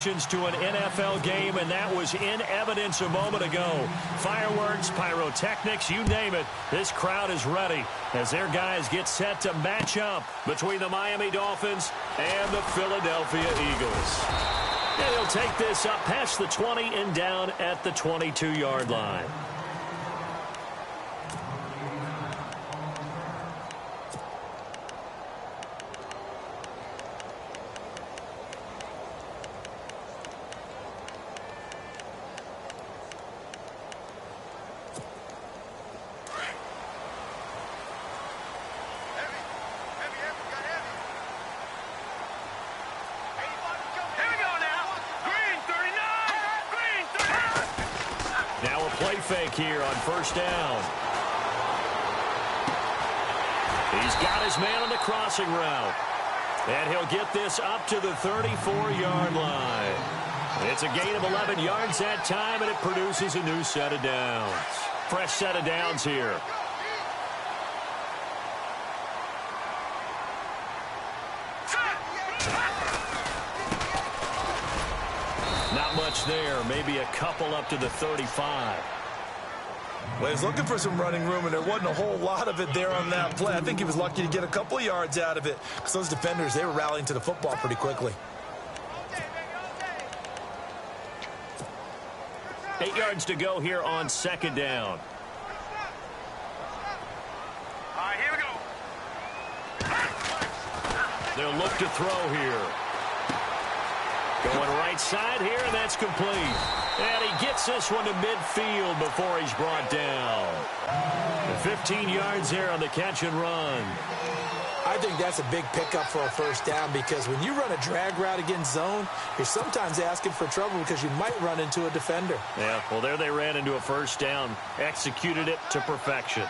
To an NFL game, and that was in evidence a moment ago. Fireworks, pyrotechnics, you name it. This crowd is ready as their guys get set to match up between the Miami Dolphins and the Philadelphia Eagles. And he'll take this up past the 20 and down at the 22-yard line. Play fake here on first down. He's got his man on the crossing route. And he'll get this up to the 34-yard line. It's a gain of 11 yards that time, and it produces a new set of downs. Fresh set of downs here. Not much there. Maybe a couple up to the 35. Well, he's looking for some running room, and there wasn't a whole lot of it there on that play. I think he was lucky to get a couple of yards out of it because those defenders, they were rallying to the football pretty quickly. 8 yards to go here on second down. All right, here we go. They'll look to throw here. Going right side here, and that's complete. And he gets this one to midfield before he's brought down. 15 yards there on the catch and run. I think that's a big pickup for a first down because when you run a drag route against zone, you're sometimes asking for trouble because you might run into a defender. Yeah, well, there they ran into a first down. Executed it to perfection.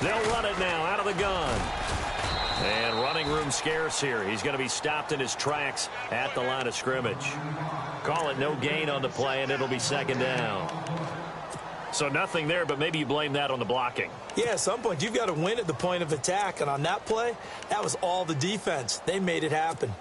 They'll run it now out of the gun. And running room scarce here. He's going to be stopped in his tracks at the line of scrimmage. Call it no gain on the play, and it'll be second down. So nothing there, but maybe you blame that on the blocking. Yeah, at some point, you've got to win at the point of attack. And on that play, that was all the defense. They made it happen.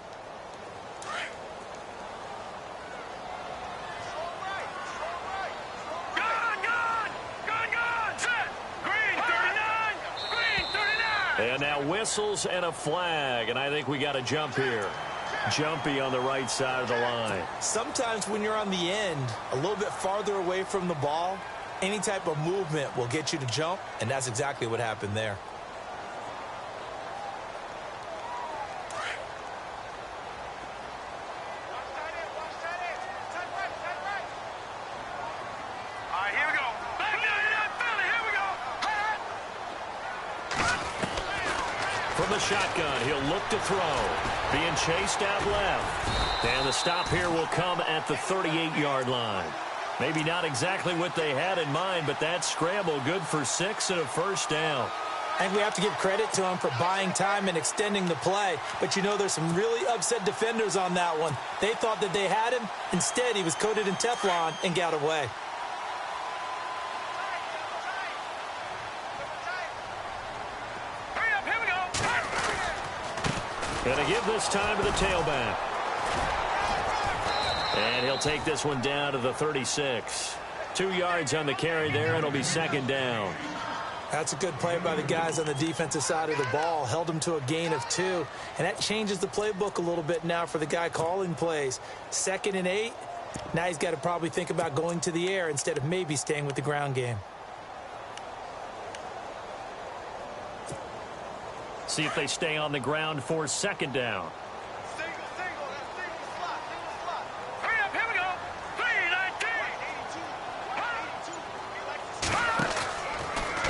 And now whistles and a flag, and I think we got a jump here. Jumpy on the right side of the line. Sometimes when you're on the end, a little bit farther away from the ball, any type of movement will get you to jump, and that's exactly what happened there. From the shotgun, he'll look to throw. Being chased out left. And the stop here will come at the 38-yard line. Maybe not exactly what they had in mind, but that scramble good for 6 and a first down. I think we have to give credit to him for buying time and extending the play. But, you know, there's some really upset defenders on that one. They thought that they had him. Instead, he was coated in Teflon and got away. Gonna give this time to the tailback. And he'll take this one down to the 36. 2 yards on the carry there, and it'll be second down. That's a good play by the guys on the defensive side of the ball. Held them to a gain of 2. And that changes the playbook a little bit now for the guy calling plays. 2nd and 8. Now he's got to probably think about going to the air instead of maybe staying with the ground game. See if they stay on the ground for second down. Hurry up, here we go. 3-19.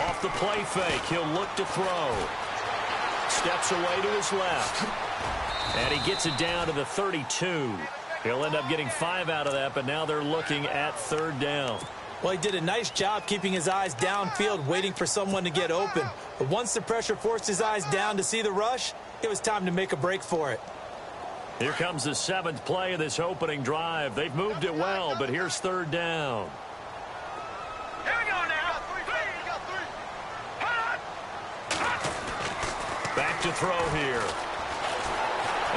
Off the play fake, he'll look to throw. Steps away to his left. And he gets it down to the 32. He'll end up getting 5 out of that, but now they're looking at third down. Well, he did a nice job keeping his eyes downfield, waiting for someone to get open. But once the pressure forced his eyes down to see the rush, it was time to make a break for it. Here comes the 7th play of this opening drive. They've moved it well, but here's third down. Here we go now. Back to throw here.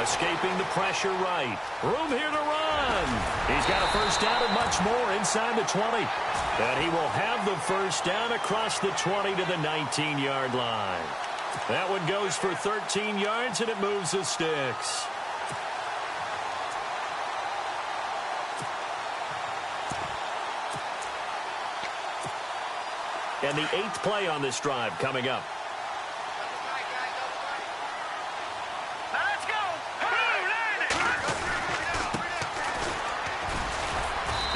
Escaping the pressure right. Room here to run. He's got a first down and much more inside the 20. And he will have the first down across the 20 to the 19-yard line. That one goes for 13 yards, and it moves the sticks. And the 8th play on this drive coming up. Let's go.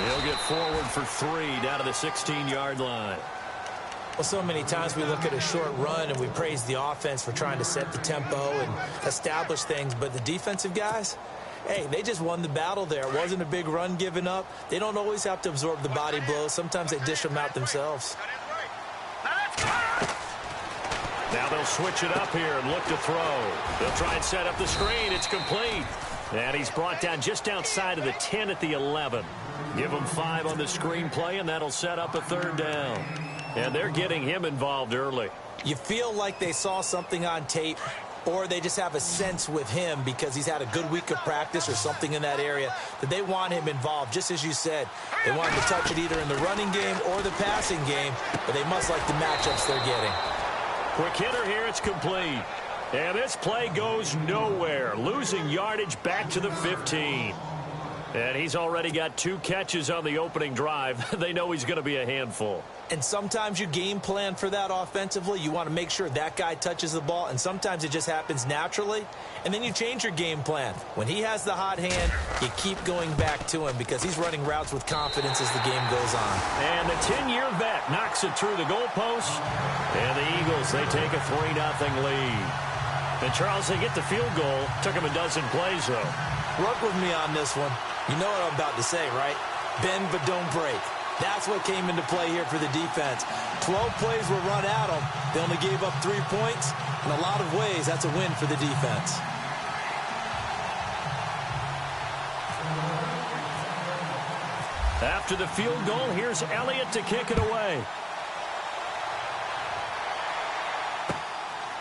He'll get forward for 3 down to the 16-yard line. Well, so many times we look at a short run and we praise the offense for trying to set the tempo and establish things, but the defensive guys, hey, they just won the battle there. It wasn't a big run given up. They don't always have to absorb the body blows. Sometimes they dish them out themselves. Now they'll switch it up here and look to throw. They'll try and set up the screen. It's complete. And he's brought down just outside of the 10 at the 11. Give him 5 on the screen play, and that'll set up a 3rd down. And they're getting him involved early. You feel like they saw something on tape, or they just have a sense with him because he's had a good week of practice or something in that area that they want him involved. Just as you said, they want him to touch it either in the running game or the passing game, but they must like the matchups they're getting. Quick hitter here, it's complete. And this play goes nowhere, losing yardage back to the 15. And he's already got 2 catches on the opening drive. They know he's going to be a handful. And sometimes you game plan for that offensively. You want to make sure that guy touches the ball, and sometimes it just happens naturally. And then you change your game plan. When he has the hot hand, you keep going back to him because he's running routes with confidence as the game goes on. And the 10-year vet knocks it through the goalpost. And the Eagles, they take a 3-0 lead. And, Charles, they get the field goal. Took him a dozen plays, though. Work with me on this one. You know what I'm about to say, right? Bend but don't break. That's what came into play here for the defense. 12 plays were run at them. They only gave up 3 points. In a lot of ways, that's a win for the defense. After the field goal, here's Elliott to kick it away.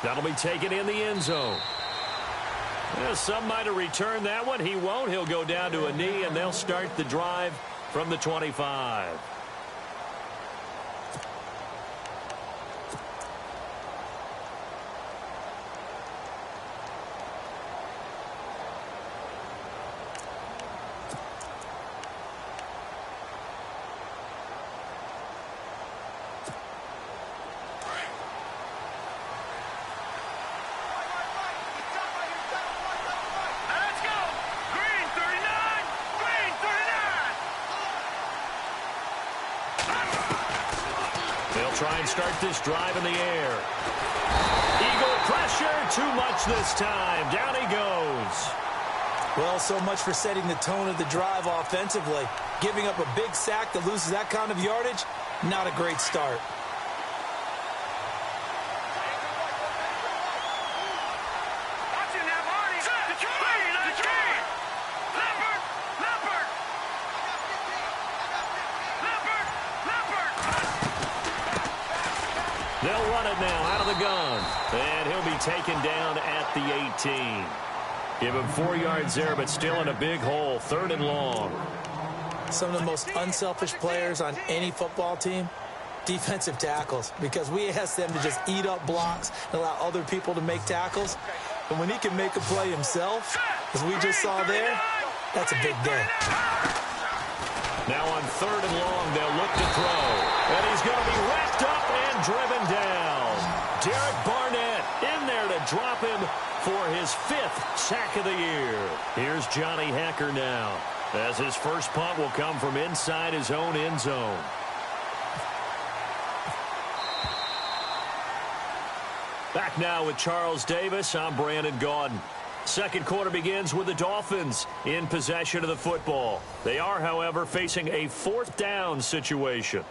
That'll be taken in the end zone. Yeah, some might have returned that one. He won't. He'll go down to a knee, and they'll start the drive from the 25. Try and start this drive in the air. Eagle pressure, too much this time. Down he goes. Well, so much for setting the tone of the drive offensively. Giving up a big sack that loses that kind of yardage, not a great start. They'll run it now out of the gun. And he'll be taken down at the 18. Give him 4 yards there, but still in a big hole. 3rd and long. Some of the most unselfish players on any football team, defensive tackles, because we ask them to just eat up blocks and allow other people to make tackles. And when he can make a play himself, as we just saw there, that's a big day. Now on 3rd and long, they'll look to throw. And he's going to be wrapped up and driven down. Derek Barnett in there to drop him for his 5th sack of the year. Here's Johnny Hekker now, as his first punt will come from inside his own end zone. Back now with Charles Davis. I'm Brandon Gaudin. Second quarter begins with the Dolphins in possession of the football. They are, however, facing a 4th down situation.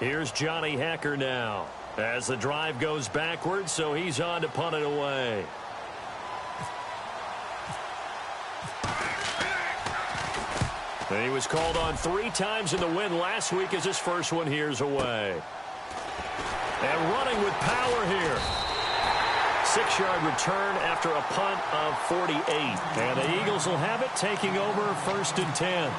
Here's Johnny Hekker now as the drive goes backwards, so he's on to punt it away. And he was called on 3 times in the win last week as his first one here's away. And running with power here. 6-yard return after a punt of 48. And the Eagles will have it, taking over 1st and 10.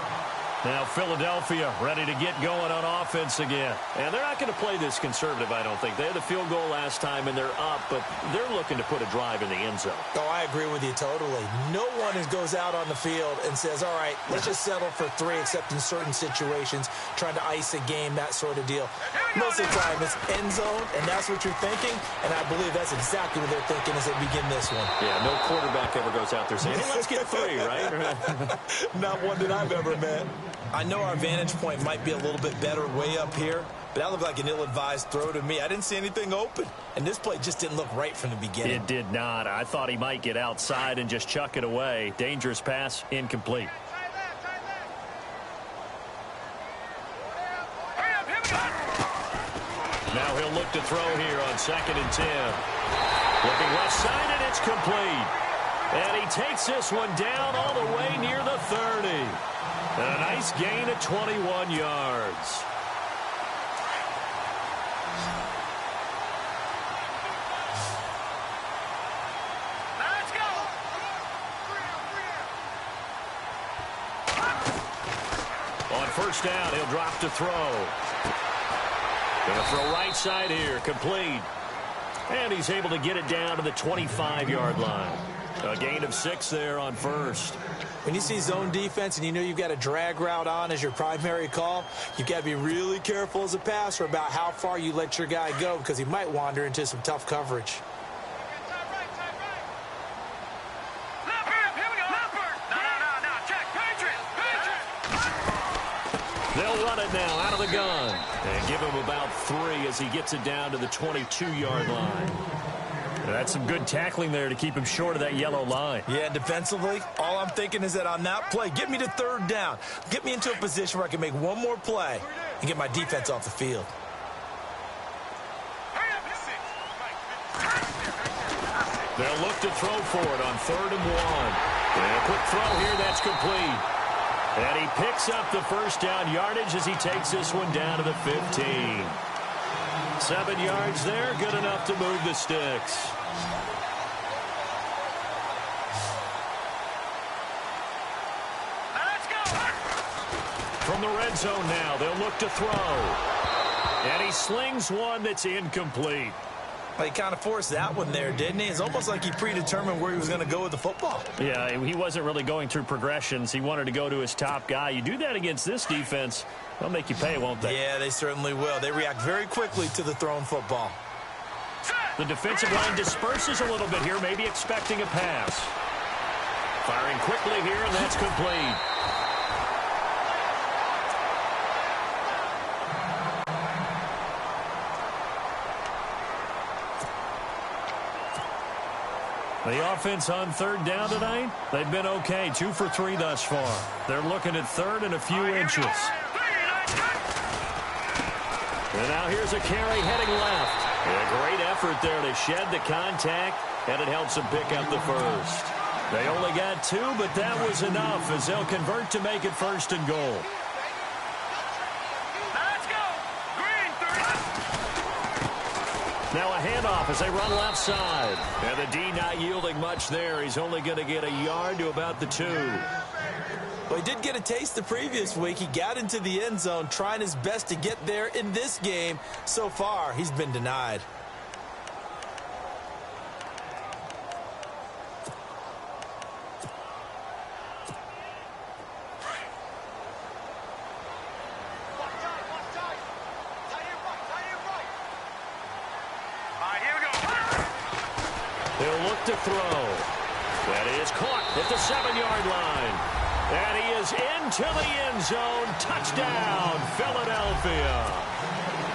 Now Philadelphia ready to get going on offense again. And they're not going to play this conservative, I don't think. They had the field goal last time, and they're up, but they're looking to put a drive in the end zone. Oh, I agree with you totally. No one goes out on the field and says, all right, let's just settle for 3, except in certain situations, trying to ice a game, that sort of deal. Most of the time, it's end zone, and that's what you're thinking, and I believe that's exactly what they're thinking as they begin this one. Yeah, no quarterback ever goes out there saying, hey, let's get 3, right? Not one that I've ever met. I know our vantage point might be a little bit better way up here, but that looked like an ill-advised throw to me. I didn't see anything open, and this play just didn't look right from the beginning. It did not. I thought he might get outside and just chuck it away. Dangerous pass, incomplete. Now he'll look to throw here on 2nd and 10. Looking left side, and it's complete. And he takes this one down all the way near the 30. And a nice gain of 21 yards. Let's go. On 1st down, he'll drop to throw. Going to throw right side here, complete. And he's able to get it down to the 25-yard line. A gain of 6 there on 1st. When you see zone defense and you know you've got a drag route on as your primary call, you've got to be really careful as a passer about how far you let your guy go because he might wander into some tough coverage. They'll run it now out of the gun and give him about 3 as he gets it down to the 22-yard line. That's some good tackling there to keep him short of that yellow line. Yeah, defensively, all I'm thinking is that on that play, get me to 3rd down. Get me into a position where I can make one more play and get my defense off the field. They'll look to throw for it on 3rd and 1. And a quick throw here, that's complete. And he picks up the 1st down yardage as he takes this one down to the 15. 7 yards there, good enough to move the sticks. Let's go. From the red zone now, they'll look to throw. And he slings one that's incomplete. Well, he kind of forced that one there, didn't he? It's almost like he predetermined where he was going to go with the football. Yeah, he wasn't really going through progressions. He wanted to go to his top guy. You do that against this defense, they'll make you pay, won't they? Yeah, they certainly will. They react very quickly to the thrown football. The defensive line disperses a little bit here, maybe expecting a pass. Firing quickly here, and that's complete. The offense on 3rd down tonight, they've been okay. 2 for 3 thus far. They're looking at 3rd and a few inches. And now here's a carry heading left. A great effort there to shed the contact, and it helps them pick up the 1st. They only got 2, but that was enough as they'll convert to make it 1st and goal. Now a handoff as they run left side. And the D not yielding much there. He's only going to get a yard to about the 2. Well, he did get a taste the previous week. He got into the end zone trying his best to get there in this game. So far, he's been denied. He'll look to throw. That is caught at the 7-yard line. And he is into the end zone. Touchdown, Philadelphia.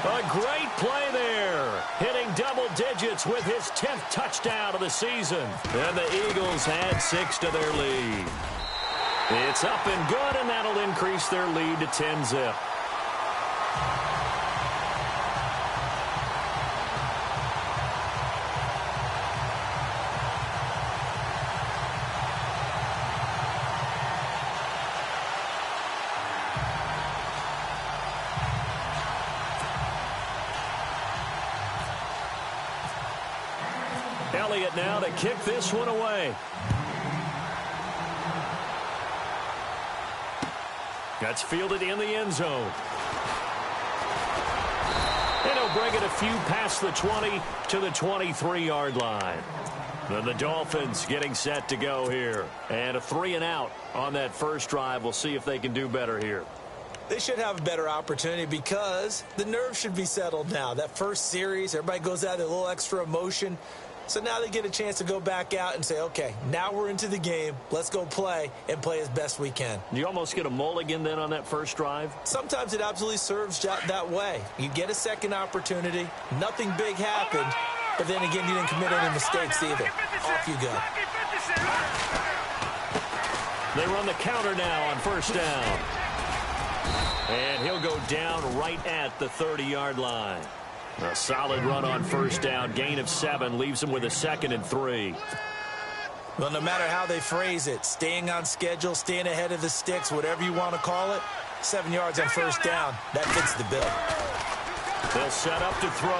A great play there. Hitting double digits with his 10th touchdown of the season. And the Eagles add 6 to their lead. It's up and good, and that'll increase their lead to 10-zip. Elliott now to kick this one away. That's fielded in the end zone. And he'll bring it a few past the 20 to the 23-yard line. Then the Dolphins getting set to go here. And a 3-and-out on that first drive. We'll see if they can do better here. They should have a better opportunity because the nerves should be settled now. That first series, everybody goes out with a little extra emotion. So now they get a chance to go back out and say, okay, now we're into the game. Let's go play and play as best we can. You almost get a mulligan then on that first drive? Sometimes it absolutely serves that way. You get a second opportunity. Nothing big happened. But then again, you didn't commit any mistakes either. Off you go. They run the counter now on first down. And he'll go down right at the 30-yard line. A solid run on first down. Gain of 7 leaves him with a 2nd and 3. Well, no matter how they phrase it, staying on schedule, staying ahead of the sticks, whatever you want to call it, 7 yards on first down, that fits the bill. They'll set up to throw.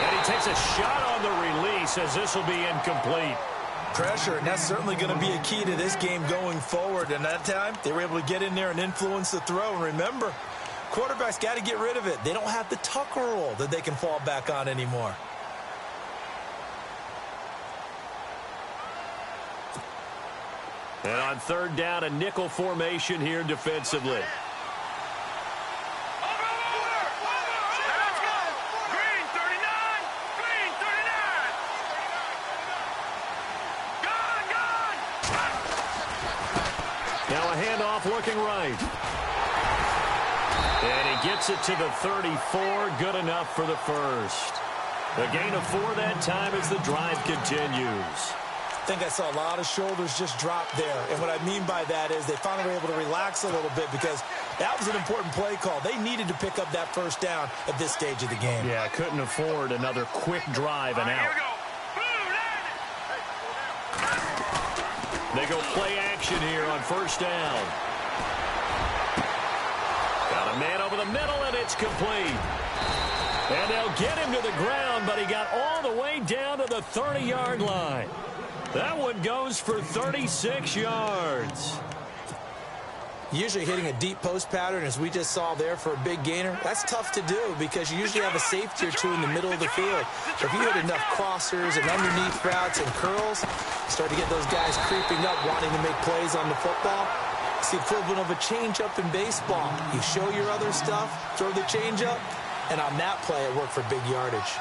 And he takes a shot on the release as this will be incomplete. Pressure, and that's certainly going to be a key to this game going forward. And that time, they were able to get in there and influence the throw. And remember, quarterbacks got to get rid of it. They don't have the Tucker rule that they can fall back on anymore. And on third down, a nickel formation here defensively. Now a handoff looking right. And he gets it to the 34. Good enough for the first. A gain of 4 that time as the drive continues. I think I saw a lot of shoulders just drop there. And what I mean by that is they finally were able to relax a little bit because that was an important play call. They needed to pick up that first down at this stage of the game. Yeah, couldn't afford another quick drive and out. They go play action here on first down. Got a man over the middle, and it's complete. And they'll get him to the ground, but he got all the way down to the 30-yard line. That one goes for 36 yards. Usually hitting a deep post pattern, as we just saw there for a big gainer, that's tough to do because you usually have a safety or two in the middle of the field. But if you hit enough crossers and underneath routes and curls, start to get those guys creeping up, wanting to make plays on the football. It's the equivalent of a change-up in baseball. You show your other stuff, throw the change-up, and on that play, it worked for big yardage.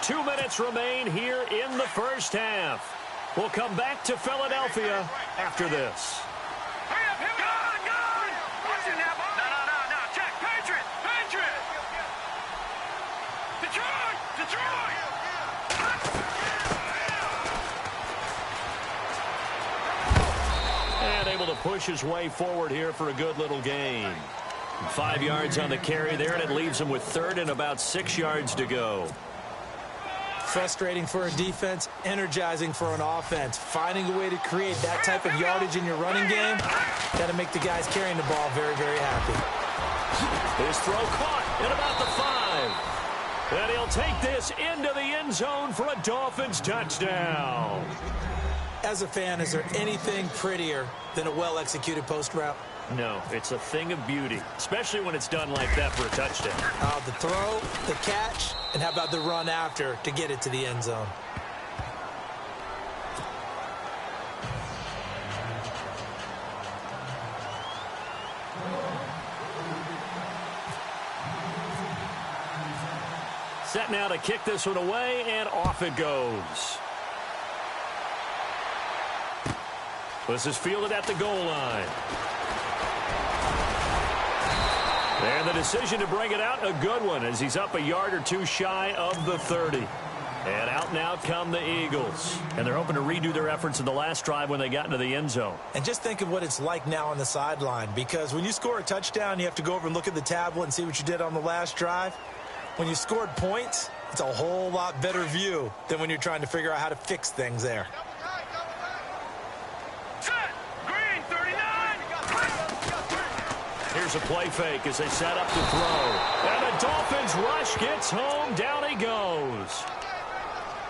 Two minutes remain here in the first half. We'll come back to Philadelphia after this. And able to push his way forward here for a good little gain. 5 yards on the carry there, and it leaves him with third and about 6 yards to go. Frustrating for a defense, energizing for an offense. Finding a way to create that type of yardage in your running game, got to make the guys carrying the ball very, very happy. His throw caught at about the 5. And he'll take this into the end zone for a Dolphins touchdown. As a fan, is there anything prettier than a well-executed post route? No, it's a thing of beauty, especially when it's done like that for a touchdown. The throw, the catch, and how about the run after to get it to the end zone? Set now to kick this one away, and off it goes. This is fielded at the goal line. And the decision to bring it out, a good one, as he's up a yard or two shy of the 30. And out now come the Eagles. And they're hoping to redo their efforts in the last drive when they got into the end zone. And just think of what it's like now on the sideline, because when you score a touchdown, you have to go over and look at the tablet and see what you did on the last drive. When you scored points, It's a whole lot better view than when you're trying to figure out how to fix things there. Set. Green, 39. Here's a play fake as they set up to throw. And the Dolphins rush gets home. Down he goes.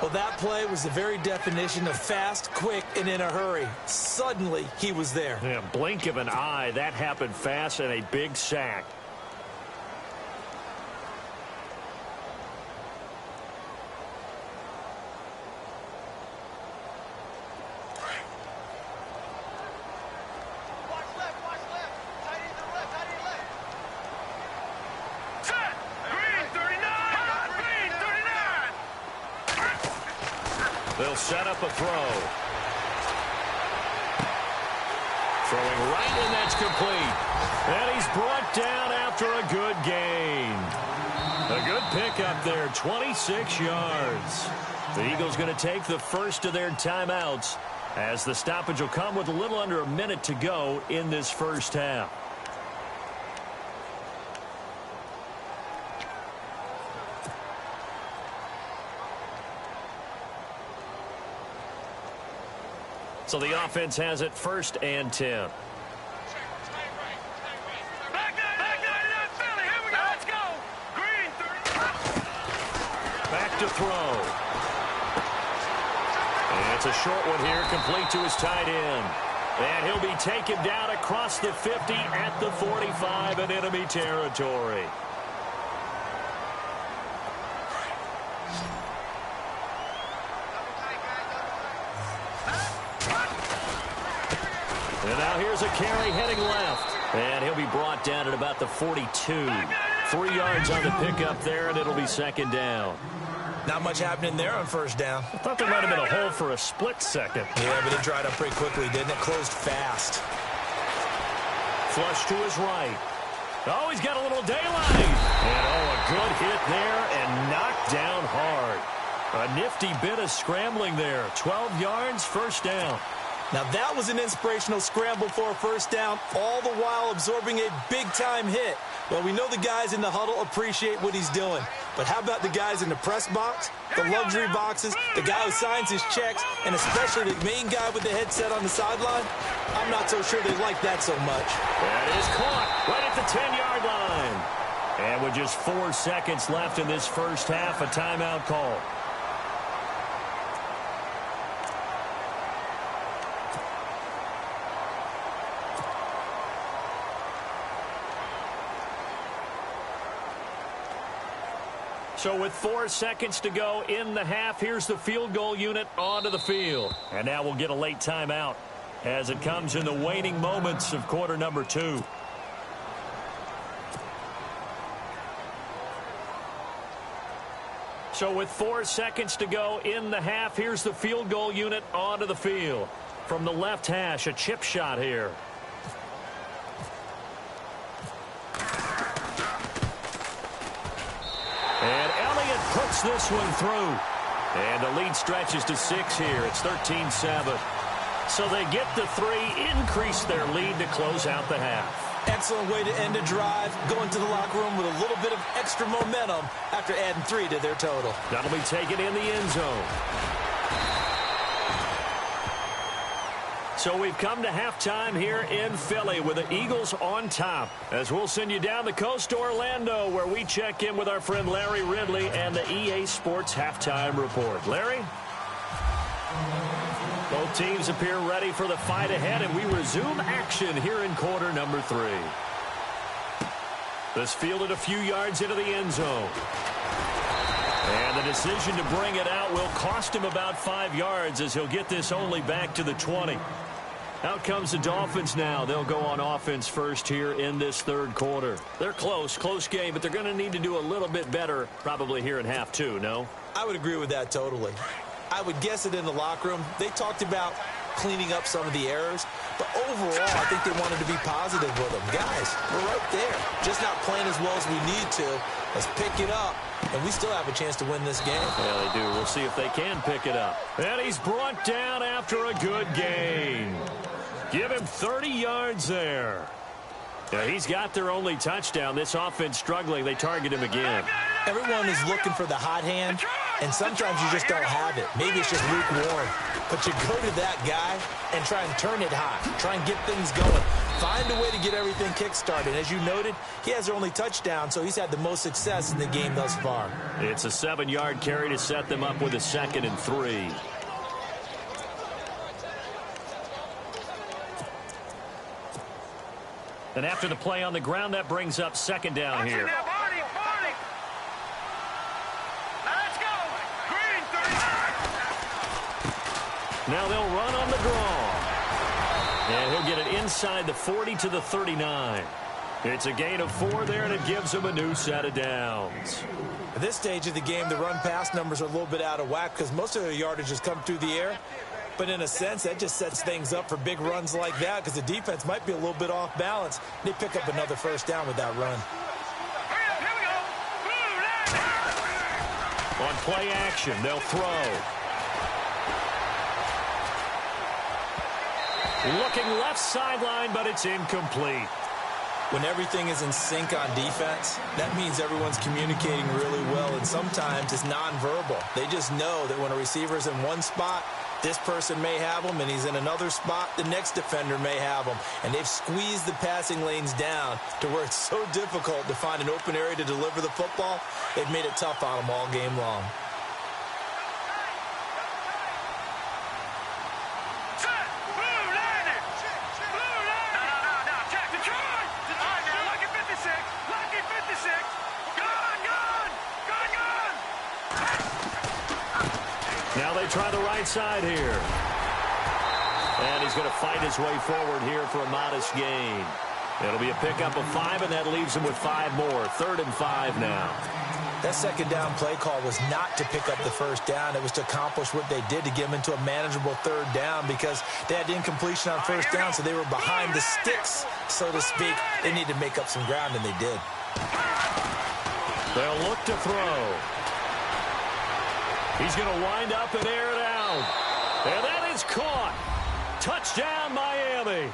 Well, that play was the very definition of fast, quick, and in a hurry. Suddenly, he was there. Yeah, blink of an eye. That happened fast and a big sack. They'll set up a throw. Throwing right, and that's complete. And he's brought down after a good gain. A good pickup there, 26 yards. The Eagles going to take the first of their timeouts as the stoppage will come with a little under a minute to go in this first half. So the offense has it 1st and 10. Back to throw. And it's a short one here, complete to his tight end. And he'll be taken down across the 50 at the 45 in enemy territory. And now here's a carry heading left. And he'll be brought down at about the 42. 3 yards on the pickup there, and it'll be 2nd down. Not much happening there on 1st down. I thought there might have been a hole for a split second. Yeah, but it dried up pretty quickly, didn't it? Closed fast. Flush to his right. Oh, he's got a little daylight. And, oh, a good hit there and knocked down hard. A nifty bit of scrambling there. 12 yards, 1st down. Now, that was an inspirational scramble for a 1st down, all the while absorbing a big-time hit. Well, we know the guys in the huddle appreciate what he's doing. But how about the guys in the press box, the luxury boxes, the guy who signs his checks, and especially the main guy with the headset on the sideline? I'm not so sure they like that so much. That is caught right at the 10-yard line. And with just 4 seconds left in this first half, a timeout call. So with 4 seconds to go in the half, here's the field goal unit onto the field. And now we'll get a late timeout as it comes in the waning moments of quarter number 2. So with 4 seconds to go in the half, here's the field goal unit onto the field. From the left hash, a chip shot here. And Elliott puts this one through. And the lead stretches to 6 here. It's 13-7. So they get the 3, increase their lead to close out the half. Excellent way to end a drive, going to the locker room with a little bit of extra momentum after adding 3 to their total. That'll be taken in the end zone. So we've come to halftime here in Philly with the Eagles on top. As we'll send you down the coast to Orlando, where we check in with our friend Larry Ridley and the EA Sports Halftime Report. Larry? Both teams appear ready for the fight ahead, and we resume action here in quarter number 3. This fielded a few yards into the end zone. And the decision to bring it out will cost him about 5 yards as he'll get this only back to the 20. Out comes the Dolphins now. They'll go on offense first here in this 3rd quarter. They're close game, but they're going to need to do a little bit better probably here in half 2, no? I would agree with that totally. I would guess it in the locker room. They talked about cleaning up some of the errors, but overall, I think they wanted to be positive with them. Guys, we're right there. Just not playing as well as we need to. Let's pick it up, and we still have a chance to win this game. Yeah, they do. We'll see if they can pick it up. And he's brought down after a good gain. Give him 30 yards there. Yeah, he's got their only touchdown. This offense struggling. They target him again. Everyone is looking for the hot hand, and sometimes you just don't have it. Maybe it's just lukewarm. But you go to that guy and try and turn it hot. Try and get things going. Find a way to get everything kick-started. As you noted, he has their only touchdown, so he's had the most success in the game thus far. It's a 7-yard carry to set them up with a 2nd and 3. And after the play on the ground, that brings up 2nd down here. Now they'll run on the draw. And he'll get it inside the 40 to the 39. It's a gain of 4 there, and it gives him a new set of downs. At this stage of the game, the run-pass numbers are a little bit out of whack because most of their yardage has come through the air. But in a sense, that just sets things up for big runs like that because the defense might be a little bit off balance. They pick up another 1st down with that run. On play action, they'll throw. Looking left sideline, but it's incomplete. When everything is in sync on defense, that means everyone's communicating really well, and sometimes it's nonverbal. They just know that when a receiver's in one spot, this person may have him, and he's in another spot, the next defender may have him. And they've squeezed the passing lanes down to where it's so difficult to find an open area to deliver the football. They've made it tough on them all game long. Now they try the right side here. And he's going to fight his way forward here for a modest gain. It'll be a pickup of 5, and that leaves him with 5 more. 3rd and 5 now. That 2nd down play call was not to pick up the 1st down. It was to accomplish what they did to get them into a manageable 3rd down because they had incompletion on 1st down, so they were behind the sticks, so to speak. They needed to make up some ground, and they did. They'll look to throw. He's going to wind up and air it out. And that is caught. Touchdown, Miami.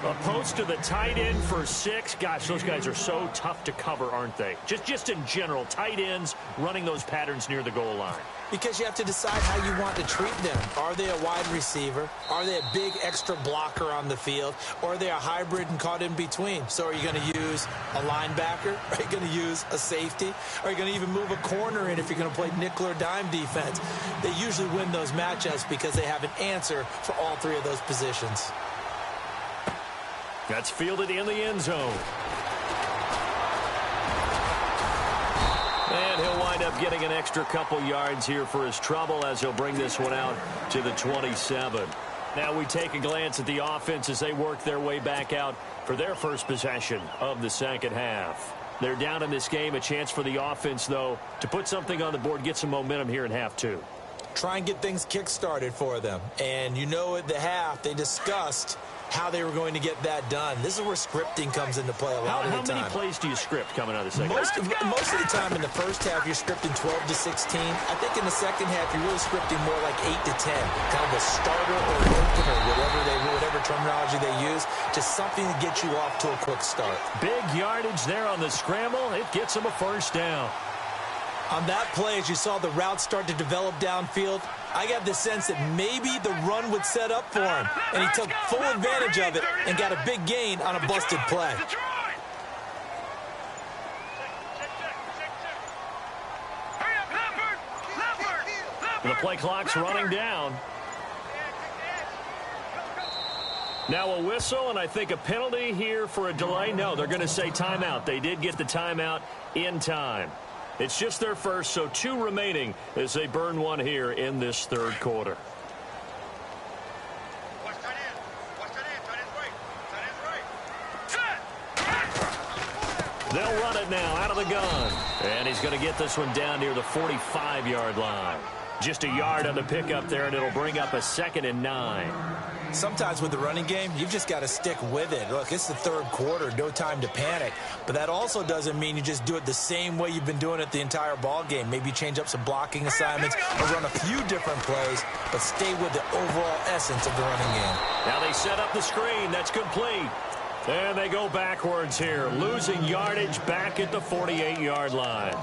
A post to the tight end for 6. Gosh, those guys are so tough to cover, aren't they? Just in general, tight ends running those patterns near the goal line. Because you have to decide how you want to treat them. Are they a wide receiver? Are they a big extra blocker on the field? Or are they a hybrid and caught in between? So are you going to use a linebacker? Are you going to use a safety? Are you going to even move a corner in if you're going to play nickel or dime defense? They usually win those matchups because they have an answer for all 3 of those positions. That's fielded in the end zone. And he'll wind up getting an extra couple yards here for his trouble as he'll bring this one out to the 27. Now we take a glance at the offense as they work their way back out for their first possession of the 2nd half. They're down in this game. A chance for the offense, though, to put something on the board, get some momentum here in half 2. Try and get things kick-started for them. And you know at the half they discussed how they were going to get that done. This is where scripting comes into play a lot of the time. How many plays do you script coming out of the 2nd half? Most of the time in the 1st half, you're scripting 12 to 16. I think in the 2nd half, you're really scripting more like 8 to 10. Kind of a starter or an opener, whatever terminology they use. Just something to get you off to a quick start. Big yardage there on the scramble. It gets them a 1st down. On that play, as you saw the route start to develop downfield, I got the sense that maybe the run would set up for him. And he took full advantage of it and got a big gain on a busted play. The play clock's running down. Now a whistle, and I think a penalty here for a delay. No, they're going to say timeout. They did get the timeout in time. It's just their first, so 2 remaining as they burn one here in this 3rd quarter. They'll run it now out of the gun. And he's going to get this one down near the 45-yard line. Just a yard on the pickup there, and it'll bring up a 2nd and 9. Sometimes with the running game, you've just got to stick with it. Look, it's the 3rd quarter, no time to panic. But that also doesn't mean you just do it the same way you've been doing it the entire ball game. Maybe change up some blocking assignments or run a few different plays, but stay with the overall essence of the running game. Now they set up the screen. That's complete. And they go backwards here, losing yardage back at the 48-yard line.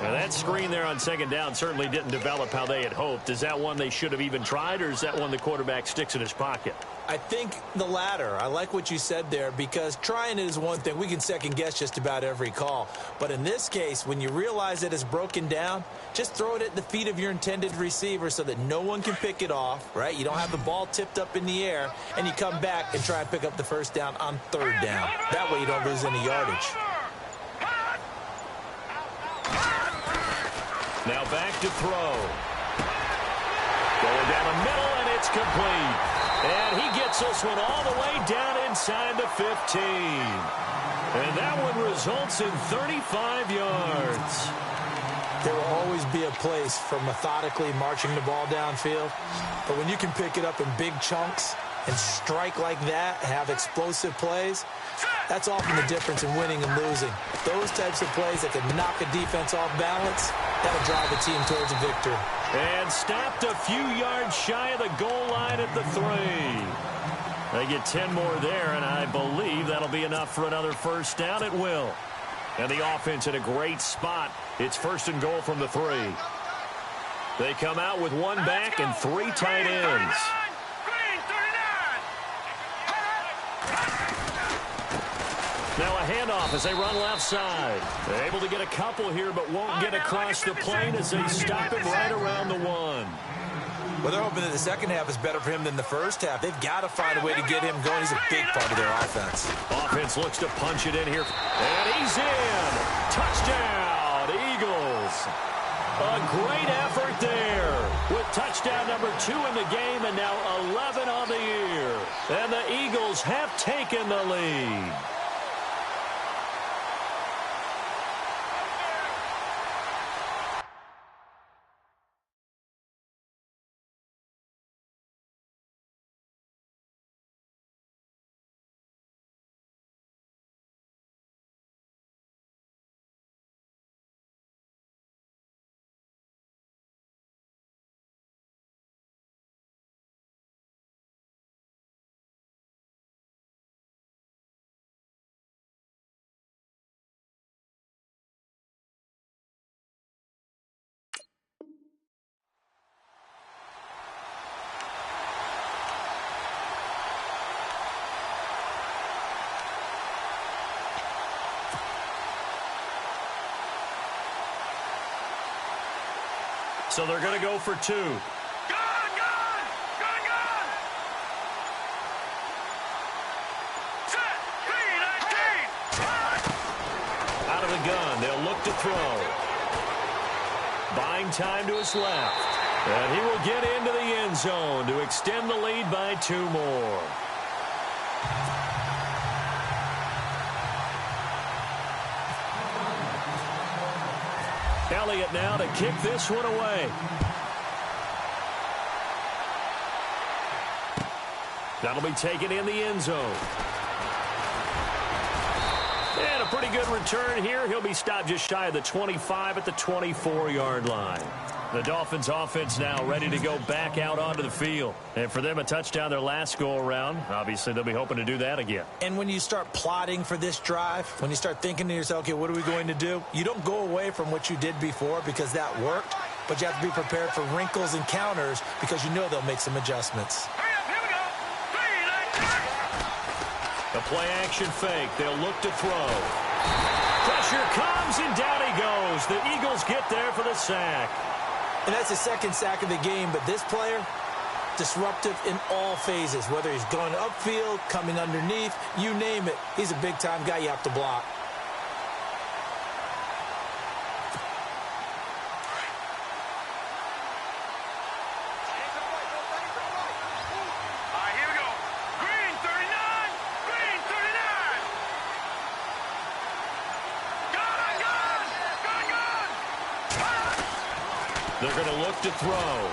Now, that screen there on second down certainly didn't develop how they had hoped. Is that one they should have even tried, or is that one the quarterback sticks in his pocket? I think the latter. I like what you said there, because trying it is one thing. We can second-guess just about every call. But in this case, when you realize that it's broken down, just throw it at the feet of your intended receiver so that no one can pick it off, right? You don't have the ball tipped up in the air, and you come back and try and pick up the first down on third down. That way you don't lose any yardage. Now back to throw. Going down the middle, and it's complete. And he gets this one all the way down inside the 15. And that one results in 35 yards. There will always be a place for methodically marching the ball downfield. But when you can pick it up in big chunks and strike like that, have explosive plays, that's often the difference in winning and losing. Those types of plays that can knock a defense off balance, that'll drive a team towards a victory. And stopped a few yards shy of the goal line at the 3. They get 10 more there, and I believe that'll be enough for another first down. It will. And the offense in a great spot. It's first and goal from the 3. They come out with one back and 3 tight ends. Now a handoff as they run left side. They're able to get a couple here, but won't get across the plane as they stop him right around the 1. Well, they're hoping that the second half is better for him than the first half. They've got to find a way to get him going. He's a big part of their offense. Offense looks to punch it in here. And he's in. Touchdown, Eagles. A great effort there with touchdown number 2 in the game and now 11 on the year. And the Eagles have taken the lead. So they're going to go for 2. Gun! Set! Out of the gun, they'll look to throw. Buying time to his left. And he will get into the end zone to extend the lead by 2 more. Elliott now to kick this one away. That'll be taken in the end zone. And a pretty good return here. He'll be stopped just shy of the 25 at the 24-yard line. The Dolphins offense now ready to go back out onto the field. And for them, a touchdown their last go-around. Obviously, they'll be hoping to do that again. And when you start plotting for this drive, when you start thinking to yourself, okay, what are we going to do? You don't go away from what you did before because that worked, but you have to be prepared for wrinkles and counters because you know they'll make some adjustments. The play-action fake. They'll look to throw. Pressure comes, and down he goes. The Eagles get there for the sack. And that's the second sack of the game, but this player, disruptive in all phases, whether he's going upfield, coming underneath, you name it. He's a big-time guy you have to block. Here we go. Green 39. Green 39. Gun. They're going to look to throw.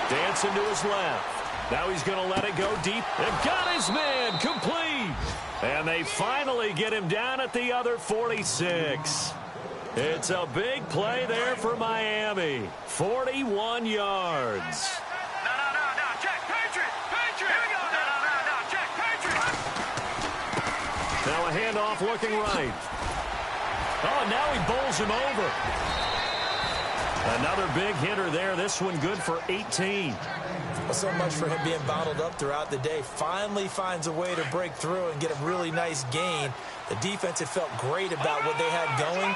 Dancing to his left. Now he's going to let it go deep. They've got his man complete. And they finally get him down at the other 46. It's a big play there for Miami. 41 yards. No. Check. Patriot. Here we go. No. Check. Patriot. handoff looking right. Oh, and now he bowls him over. Another big hitter there. This one good for 18. Well, so much for him being bottled up throughout the day. Finally finds a way to break through and get a really nice gain. The defense had felt great about what they had going.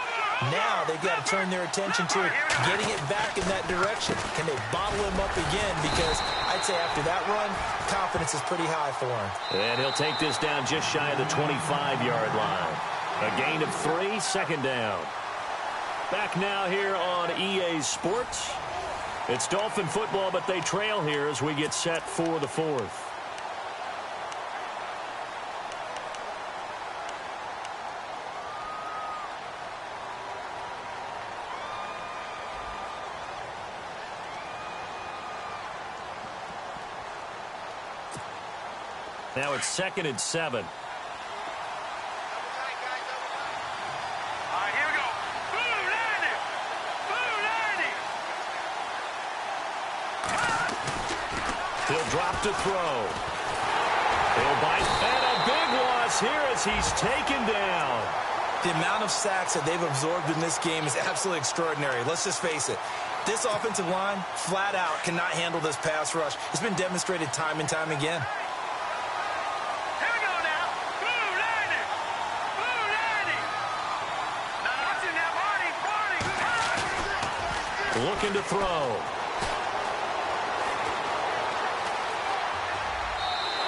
Now they've got to turn their attention to getting it back in that direction. Can they bottle him up again? Because I'd say after that run, confidence is pretty high for him. And he'll take this down just shy of the 25-yard line. A gain of 3, second down. Back now here on EA Sports. It's Dolphin football, but they trail here as we get set for the fourth. Now it's 2nd and 7. All right, here we go. Boom, landing. Boom, landing. He'll drop to throw. He'll bite. And a big loss here as he's taken down. The amount of sacks that they've absorbed in this game is absolutely extraordinary. Let's just face it. This offensive line, flat out, cannot handle this pass rush. It's been demonstrated time and time again. Looking to throw.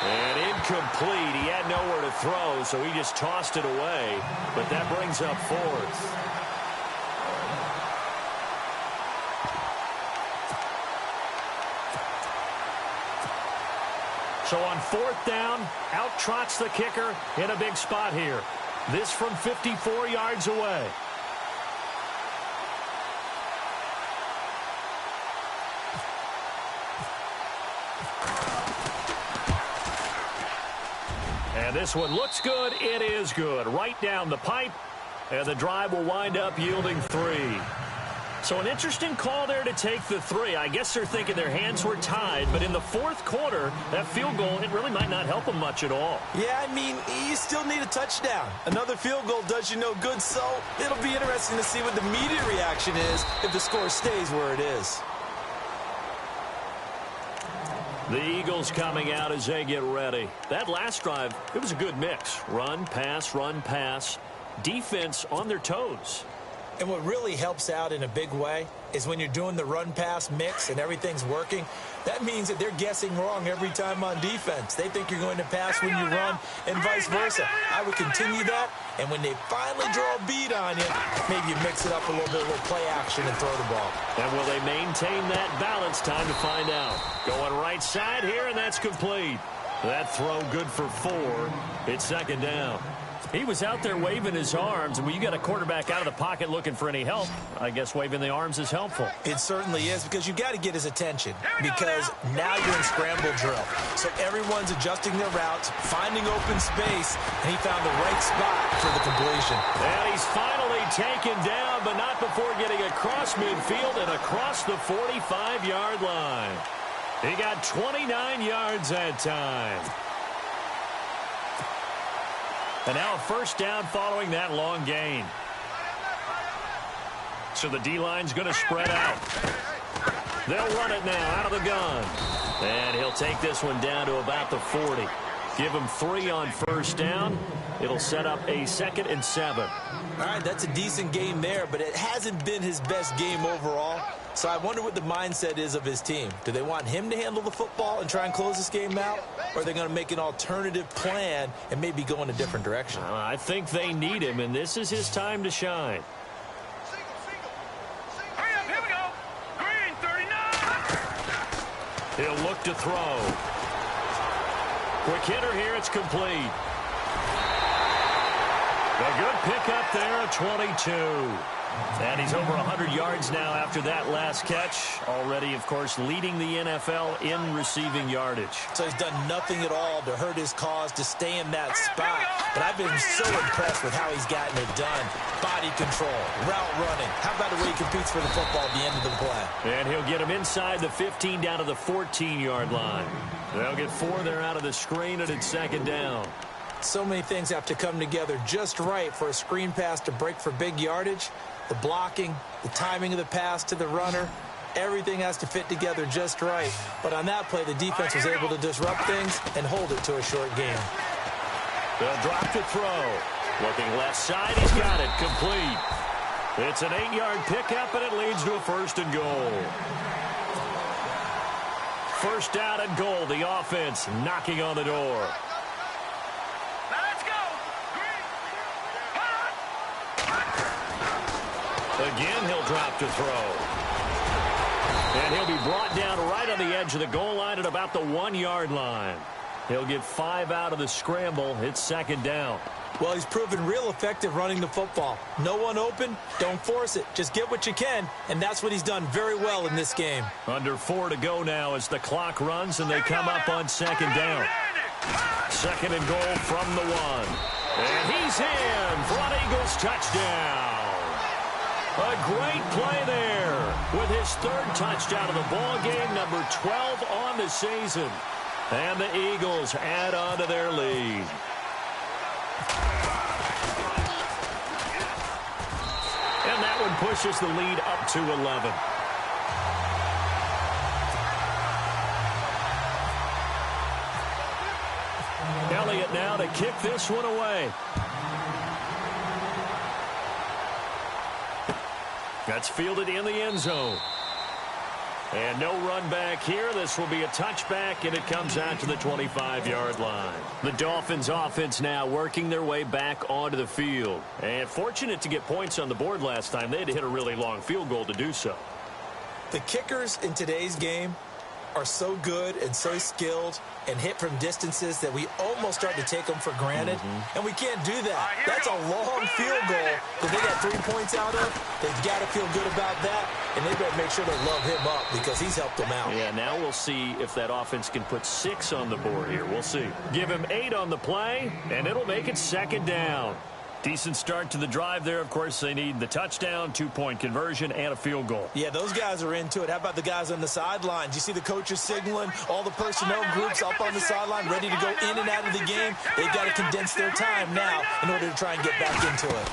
And incomplete. He had nowhere to throw, so he just tossed it away. But that brings up 4th. So on 4th down, out trots the kicker in a big spot here. This from 54 yards away. And this one looks good. It is good. Right down the pipe. And the drive will wind up yielding 3. So an interesting call there to take the 3. I guess they're thinking their hands were tied. But in the 4th quarter, that field goal, it really might not help them much at all. Yeah, I mean, you still need a touchdown. Another field goal does you no good. So it'll be interesting to see what the media reaction is if the score stays where it is. The Eagles coming out as they get ready. That last drive, it was a good mix. Run, pass, defense on their toes. And what really helps out in a big way is when you're doing the run-pass mix and everything's working, that means that they're guessing wrong every time on defense. They think you're going to pass when you run and vice versa. I would continue that, and when they finally draw a beat on you, maybe you mix it up a little bit, a little play action and throw the ball. And will they maintain that balance? Time to find out. Going right side here, and that's complete. That throw good for 4. It's 2nd down. He was out there waving his arms, and when you got a quarterback out of the pocket looking for any help, I guess waving the arms is helpful. It certainly is, because you got to get his attention, because now you're in scramble drill. So everyone's adjusting their routes, finding open space, and he found the right spot for the completion. And he's finally taken down, but not before getting across midfield and across the 45-yard line. He got 29 yards that time. And now a 1st down following that long gain. So the D-line's going to spread out. They'll run it now out of the gun. And he'll take this one down to about the 40. Give him 3 on 1st down. It'll set up a 2nd and 7. All right, that's a decent game there, but it hasn't been his best game overall. So I wonder what the mindset is of his team. Do they want him to handle the football and try and close this game out? Or are they going to make an alternative plan and maybe go in a different direction? I think they need him, and this is his time to shine. Hurry up, here we go. Green, 39. He'll look to throw. Quick hitter here, it's complete. A good pickup there at 22. And he's over 100 yards now after that last catch. Already, of course, leading the NFL in receiving yardage. So he's done nothing at all to hurt his cause, to stay in that spot. But I've been so impressed with how he's gotten it done. Body control, route running. How about the way he competes for the football at the end of the play? And he'll get him inside the 15 down to the 14-yard line. They'll get 4 there out of the screen, and it's 2nd down. So many things have to come together just right for a screen pass to break for big yardage. The blocking, the timing of the pass to the runner, everything has to fit together just right. But on that play, the defense was able to disrupt things and hold it to a short game. They'll drop to throw. Looking left side, he's got it. Complete. It's an 8-yard pickup, and it leads to a 1st and goal. 1st down and goal. The offense knocking on the door. Now let's go. Again, he'll drop to throw. And he'll be brought down right on the edge of the goal line at about the 1-yard line. He'll get 5 out of the scramble. It's 2nd down. Well, he's proven real effective running the football. No one open, don't force it. Just get what you can, and that's what he's done very well in this game. Under 4 to go now as the clock runs, and they come up on 2nd down. 2nd and goal from the 1. And he's in for an Eagles touchdown. A great play there with his 3rd touchdown of the ball game, number 12 on the season. And the Eagles add on to their lead. And that one pushes the lead up to 11. Elliott now to kick this one away. That's fielded in the end zone. And no run back here. This will be a touchback, and it comes out to the 25-yard line. The Dolphins offense now working their way back onto the field. And fortunate to get points on the board last time. They had to hit a really long field goal to do so. The kickers in today's game are so good and so skilled and hit from distances that we almost start to take them for granted. And we can't do that. That's a long field goal that they got 3 points out of. They've got to feel good about that, and they better make sure they love him up because he's helped them out. Yeah, now we'll see if that offense can put 6 on the board here. We'll see. Give him 8 on the play, and it'll make it 2nd down. Decent start to the drive there. Of course, they need the touchdown, 2-point conversion, and a field goal. Yeah, those guys are into it. How about the guys on the sidelines? You see the coaches signaling, all the personnel groups up on the sideline, ready to go in and out of the game. They've got to condense their time now in order to try and get back into it.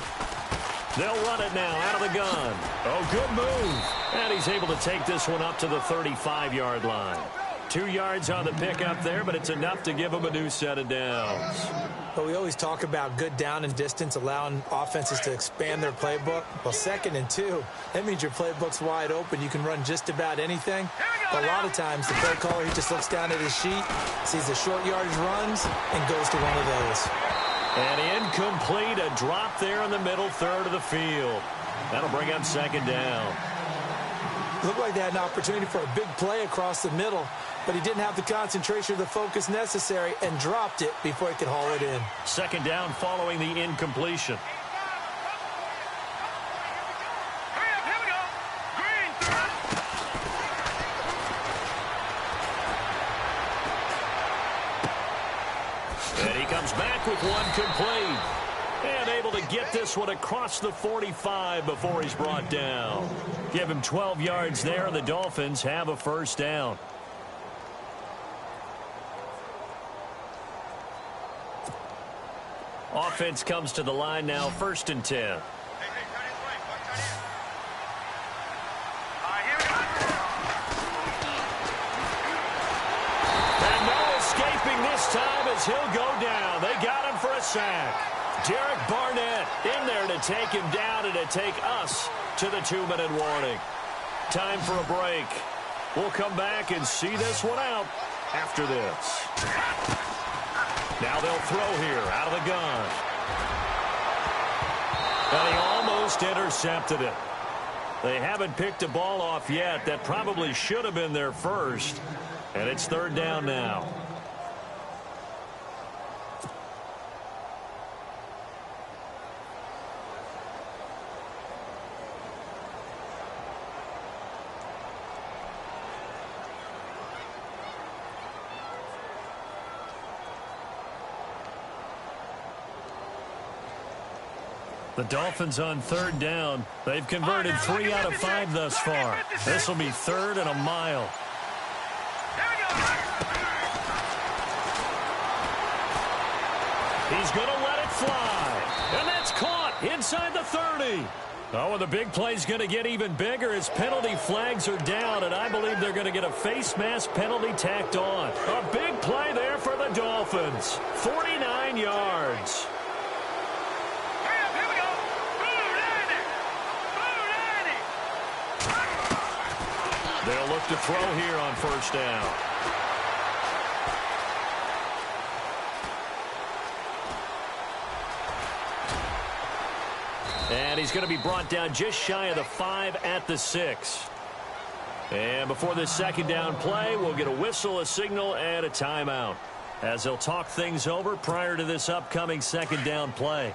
They'll run it now out of the gun. Oh, good move. And he's able to take this one up to the 35-yard line. 2 yards on the pickup there, but it's enough to give him a new set of downs. But we always talk about good down and distance, allowing offenses to expand their playbook. Well, 2nd and 2, that means your playbook's wide open. You can run just about anything. But a lot of times, the play caller, he just looks down at his sheet, sees the short yardage runs, and goes to one of those. And incomplete, a drop there in the middle third of the field. That'll bring up 2nd down. Looked like they had an opportunity for a big play across the middle, but he didn't have the concentration or the focus necessary and dropped it before he could haul it in. 2nd down following the incompletion. Here we go. Green. And he comes back with one complete. And able to get this one across the 45 before he's brought down. Give him 12 yards there, and the Dolphins have a 1st down. Offense comes to the line now, 1st and 10. Here we go. And no escaping this time as he'll go down. They got him for a sack. Derek Barnett in there to take him down and to take us to the 2-minute warning. Time for a break. We'll come back and see this one out after this. Now they'll throw here out of the gun. And he almost intercepted it. They haven't picked a ball off yet. That probably should have been their first. And it's 3rd down now. The Dolphins on 3rd down. They've converted 3 out of 5 thus far. This will be 3rd and a mile. He's going to let it fly. And that's caught inside the 30. Oh, and the big play's going to get even bigger as penalty flags are down, and I believe they're going to get a face mask penalty tacked on. A big play there for the Dolphins. 49 yards. Here we go. They'll look to throw here on first down. And he's going to be brought down just shy of the 5 at the 6. And before this second down play, we'll get a whistle, a signal, and a timeout, as they'll talk things over prior to this upcoming second down play.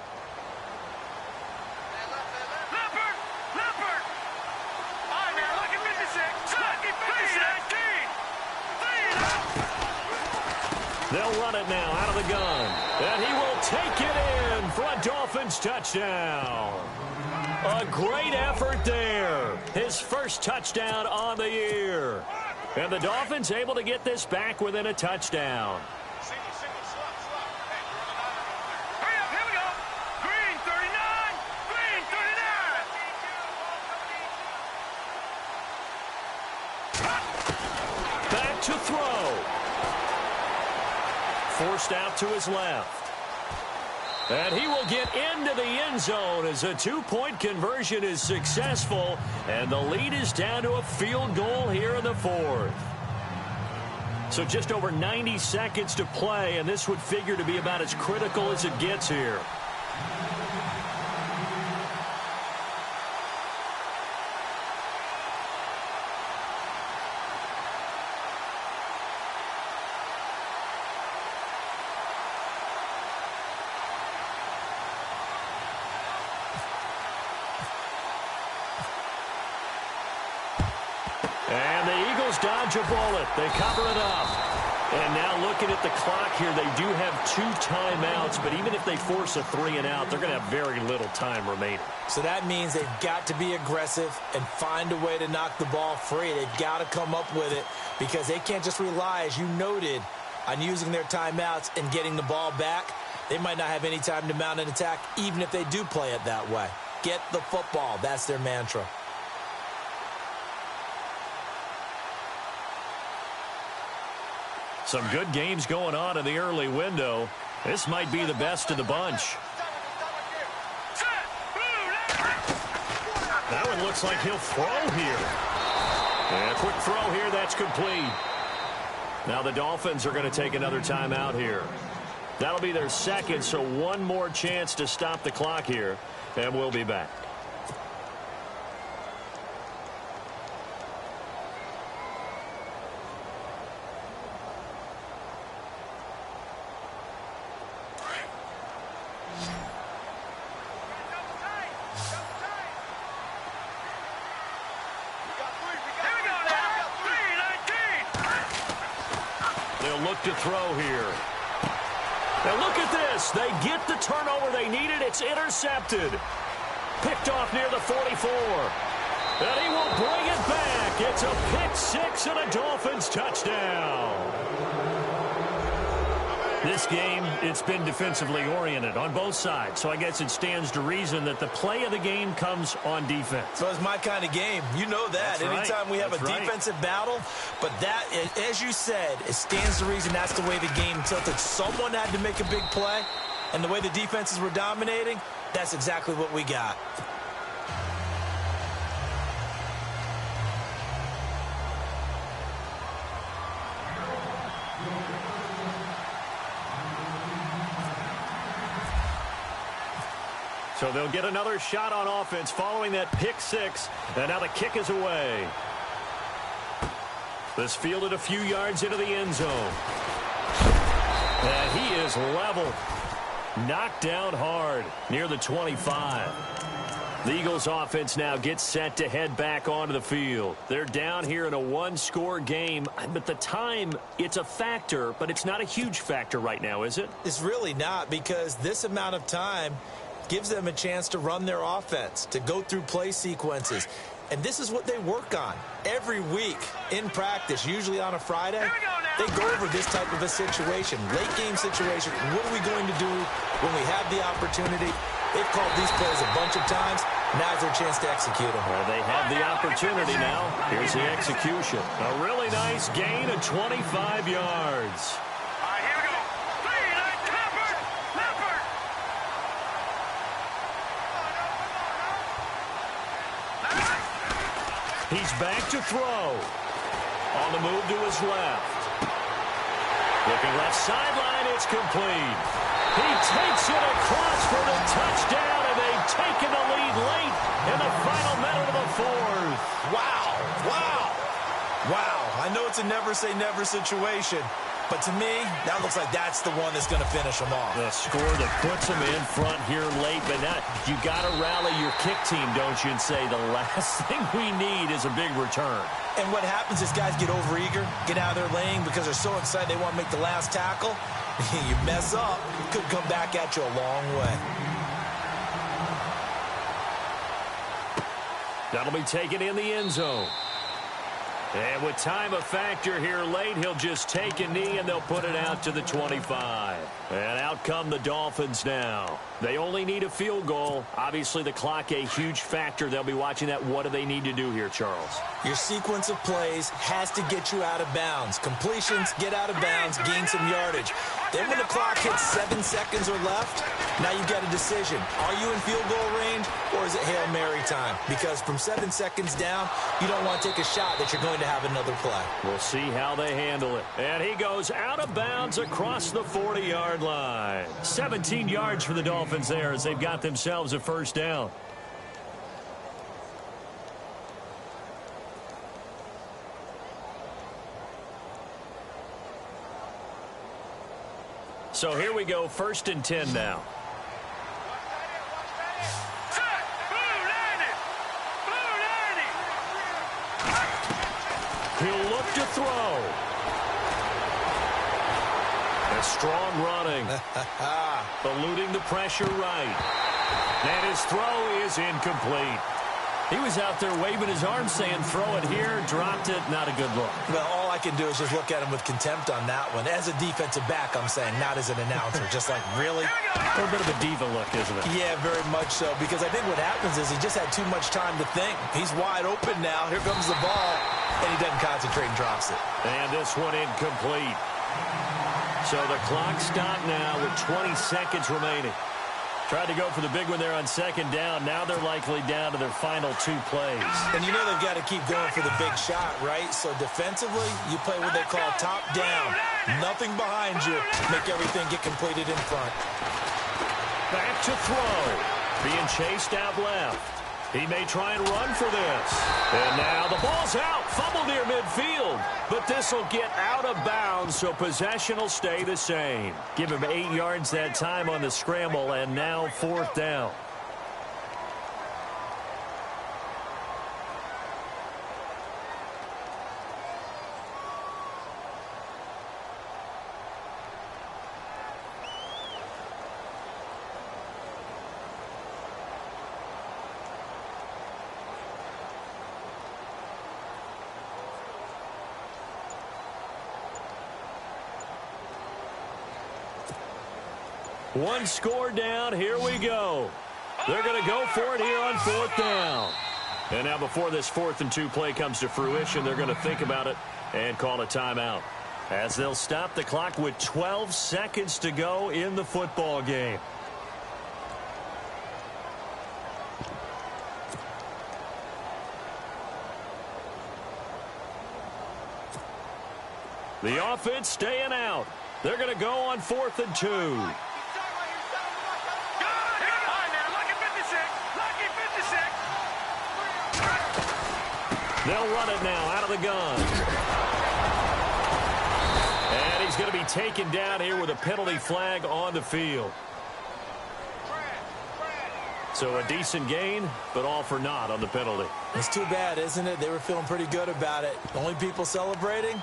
They'll run it now out of the gun. And he will take it in for a Dolphins touchdown. A great effort there. His first touchdown on the year. And the Dolphins able to get this back within a touchdown. Here we go. Green 39. Green 39. Back to throw. Forced out to his left. And he will get into the end zone as a two-point conversion is successful. And the lead is down to a field goal here in the fourth. So just over 90 seconds to play, and this would figure to be about as critical as it gets here. And the Eagles dodge a bullet. They cover it up. And now looking at the clock here, they do have 2 timeouts, but even if they force a 3 and out, they're going to have very little time remaining. So that means they've got to be aggressive and find a way to knock the ball free. They've got to come up with it because they can't just rely, as you noted, on using their timeouts and getting the ball back. They might not have any time to mount an attack, even if they do play it that way. Get the football. That's their mantra. Some good games going on in the early window. This might be the best of the bunch. That one looks like he'll throw here. And a quick throw here, that's complete. Now the Dolphins are going to take another timeout here. That'll be their second, so one more chance to stop the clock here, and we'll be back. Look to throw here. Now look at this. They get the turnover they needed. It's intercepted. Picked off near the 44. And he will bring it back. It's a pick 6 and a Dolphins touchdown. This game, it's been defensively oriented on both sides. So I guess it stands to reason that the play of the game comes on defense. So it's my kind of game. You know that. That's right. Anytime we have That's a right. defensive battle. But that, as you said, it stands to reason that's the way the game tilted. Someone had to make a big play. And the way the defenses were dominating, that's exactly what we got. So they'll get another shot on offense following that pick 6. And now the kick is away. This fielded a few yards into the end zone. And he is level. Knocked down hard near the 25. The Eagles offense now gets set to head back onto the field. They're down here in a one-score game. But the time, it's a factor, but it's not a huge factor right now, is it? It's really not, because this amount of time gives them a chance to run their offense, to go through play sequences. And this is what they work on every week in practice, usually on a Friday. They go over this type of a situation, late game situation. What are we going to do when we have the opportunity? They've called these plays a bunch of times. Now's their chance to execute them. Well, they have the opportunity now. Here's the execution. A really nice gain of 25 yards. Here we go. Leopard. He's back to throw. On the move to his left. Looking left sideline, it's complete. He takes it across for the touchdown, and they've taken the lead late in the final minute of the fourth. Wow. I know it's a never-say-never situation, but to me, that looks like that's the one that's going to finish them off. The score that puts them in front here late, but now you got to rally your kick team, don't you, and say the last thing we need is a big return. And what happens is guys get overeager, get out of their lane because they're so excited they want to make the last tackle. You mess up, could come back at you a long way. That'll be taken in the end zone. And with time a factor here late, he'll just take a knee and they'll put it out to the 25. And out come the Dolphins now. They only need a field goal. Obviously, the clock a huge factor. They'll be watching that. What do they need to do here, Charles? Your sequence of plays has to get you out of bounds. Completions, get out of bounds, gain some yardage. Then when the clock hits 7 seconds or left, now you got a decision. Are you in field goal range or is it Hail Mary time? Because from 7 seconds down, you don't want to take a shot that you're going to have another play. We'll see how they handle it. And he goes out of bounds across the 40-yard line. 17 yards for the Dolphins there as they've got themselves a first down. So here we go, 1st and 10 now. He'll look to throw. A strong running. Eluding the pressure right. And his throw is incomplete. He was out there waving his arms saying, throw it here, dropped it, not a good look. Well, all I can do is just look at him with contempt on that one. As a defensive back, I'm saying, not as an announcer. Just like, really? A little bit of a diva look, isn't it? Yeah, very much so. Because I think what happens is he just had too much time to think. He's wide open now. Here comes the ball. And he doesn't concentrate and drops it. And this one incomplete. So the clock stopped now with 20 seconds remaining. Tried to go for the big one there on 2nd down. Now they're likely down to their final 2 plays. And you know they've got to keep going for the big shot, right? So defensively, you play what they call top down. Nothing behind you. Make everything get completed in front. Back to throw. Being chased out left. He may try and run for this. And now the ball's out. Fumble near midfield. But this will get out of bounds, so possession will stay the same. Give him 8 yards that time on the scramble, and now 4th down. One score down. Here we go. They're going to go for it here on 4th down. And now before this 4th and 2 play comes to fruition, they're going to think about it and call a timeout. As they'll stop the clock with 12 seconds to go in the football game. The offense staying out. They're going to go on 4th and 2. They'll run it now out of the gun. And he's going to be taken down here with a penalty flag on the field. So a decent gain, but all for naught on the penalty. It's too bad, isn't it? They were feeling pretty good about it. The only people celebrating,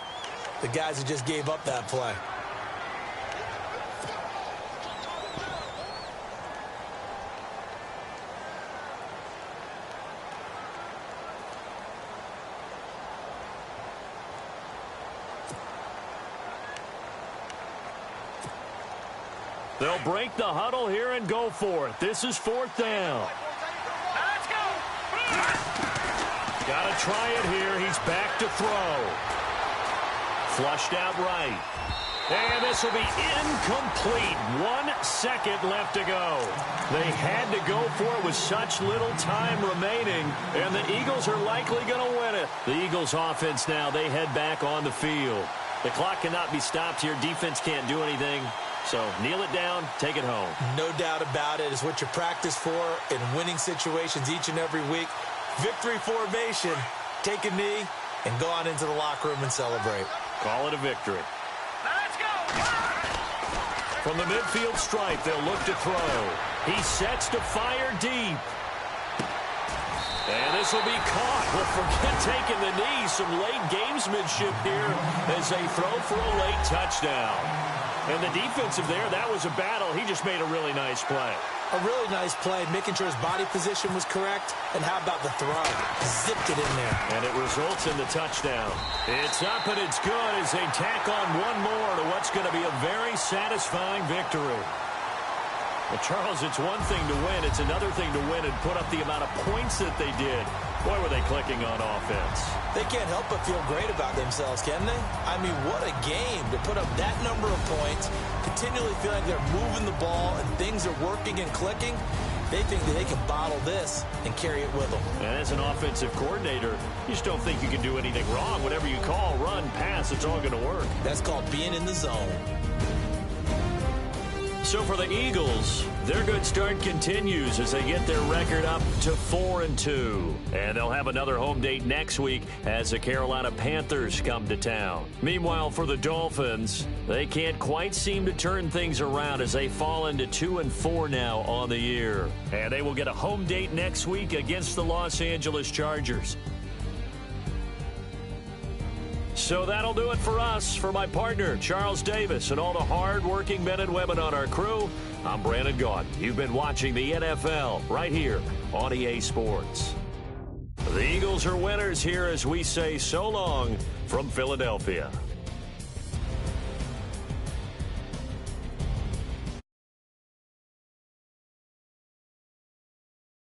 the guys who just gave up that play. They'll break the huddle here and go for it. This is 4th down. Let's go. Got to try it here. He's back to throw. Flushed out right. And this will be incomplete. 1 second left to go. They had to go for it with such little time remaining, and the Eagles are likely going to win it. The Eagles offense now, they head back on the field. The clock cannot be stopped here. Defense can't do anything. So kneel it down, take it home. No doubt about it. It's what you practice for in winning situations each and every week. Victory formation. Take a knee and go on into the locker room and celebrate. Call it a victory. Let's go. From the midfield stripe, they'll look to throw. He sets to fire deep. And this will be caught. Well, forget taking the knee. Some late gamesmanship here as they throw for a late touchdown. And the defensive there, that was a battle. He just made a really nice play. A really nice play, making sure his body position was correct. And how about the throw? Zipped it in there. And it results in the touchdown. It's up and it's good as they tack on one more to what's going to be a very satisfying victory. Well, Charles, it's one thing to win. It's another thing to win and put up the amount of points that they did. Boy, were they clicking on offense. They can't help but feel great about themselves, can they? I mean, what a game to put up that number of points, continually feeling like they're moving the ball and things are working and clicking. They think that they can bottle this and carry it with them. And as an offensive coordinator, you just don't think you can do anything wrong. Whatever you call, run, pass, it's all going to work. That's called being in the zone. So for the Eagles, their good start continues as they get their record up to 4-2. And they'll have another home date next week as the Carolina Panthers come to town. Meanwhile, for the Dolphins, they can't quite seem to turn things around as they fall into 2-4 now on the year. And they will get a home date next week against the Los Angeles Chargers. So that'll do it for us. For my partner, Charles Davis, and all the hard-working men and women on our crew, I'm Brandon Gaudin. You've been watching the NFL right here on EA Sports. The Eagles are winners here as we say so long from Philadelphia.